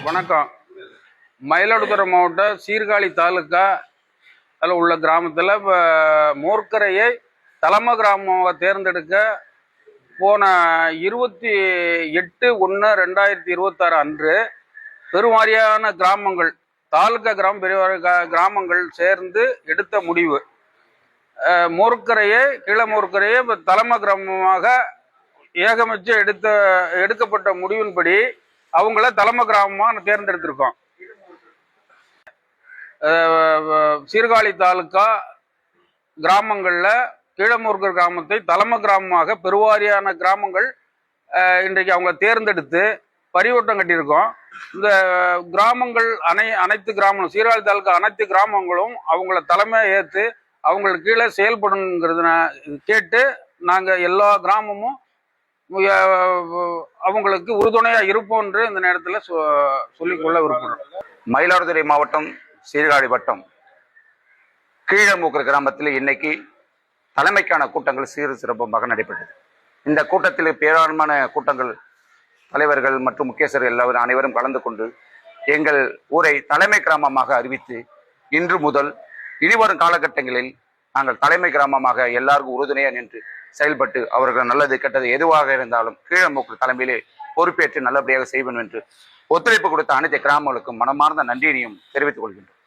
வணக்கம். மயிலாடுதுறை மாவட்டம் சீர்காழி தாலுக்கா அதில் உள்ள கிராமத்தில் இப்போ மோர்க்கரையை தலைமை கிராமமாக தேர்ந்தெடுக்க போன 28/1/2026 அன்று பெருவாரியான கிராமங்கள், தாலுக்கா பெரிய கிராமங்கள் சேர்ந்து எடுத்த முடிவு, மோர்க்கரையை கீழமோர்க்கரையை தலைமை கிராமமாக ஏகமிச்சு எடுக்கப்பட்ட முடிவின்படி அவங்கள தலைமை கிராமமாக தேர்ந்தெடுத்திருக்கோம். சீர்காழி தாலுக்கா கிராமங்களில் கீழமோர்க்கர் கிராமத்தை தலைமை கிராமமாக பெருவாரியான கிராமங்கள் இன்றைக்கு அவங்க தேர்ந்தெடுத்து பரிவட்டம் கட்டியிருக்கோம். இந்த கிராமங்கள் அனைத்து கிராமங்களும், சீர்காழி தாலுக்கா அனைத்து கிராமங்களும் அவங்கள தலைமையாக ஏற்று அவங்களுக்கு கீழே செயல்படுங்கிறத கேட்டு நாங்கள் எல்லா கிராமமும் அவங்களுக்கு உறுதுணையாக இருப்போம் என்று இந்த நேரத்தில் சொல்லிக்கொள்ள விரும்புகிறோம். மயிலாடுதுறை மாவட்டம் சீர்காழி வட்டம் கீழமூக்கர் கிராமத்தில் இன்னைக்கு தலைமைக்கான கூட்டங்கள் சிறப்பாக நடைபெற்றது. இந்த கூட்டத்தில் பேராண்மான கூட்டங்கள் தலைவர்கள் மற்றும் முக்கியஸ்தர்கள் அனைவரும் கலந்து கொண்டு எங்கள் ஊரை தலைமை கிராமமாக அறிவித்து இன்று முதல் இனிவரும் காலகட்டங்களில் நாங்கள் தலைமை கிராமமாக எல்லாருக்கும் உறுதுணையாக நின்று செயல்பட்டு அவர்கள் நல்லது கெட்டது எதுவாக இருந்தாலும் கீழமூக்கர் தலைமையிலே பொறுப்பேற்று நல்லபடியாக செய்வோம் என்று ஒத்துழைப்பு கொடுத்த அனைத்து கிராமங்களுக்கும் மனமார்ந்த நன்றியினையும் தெரிவித்துக் கொள்கின்றோம்.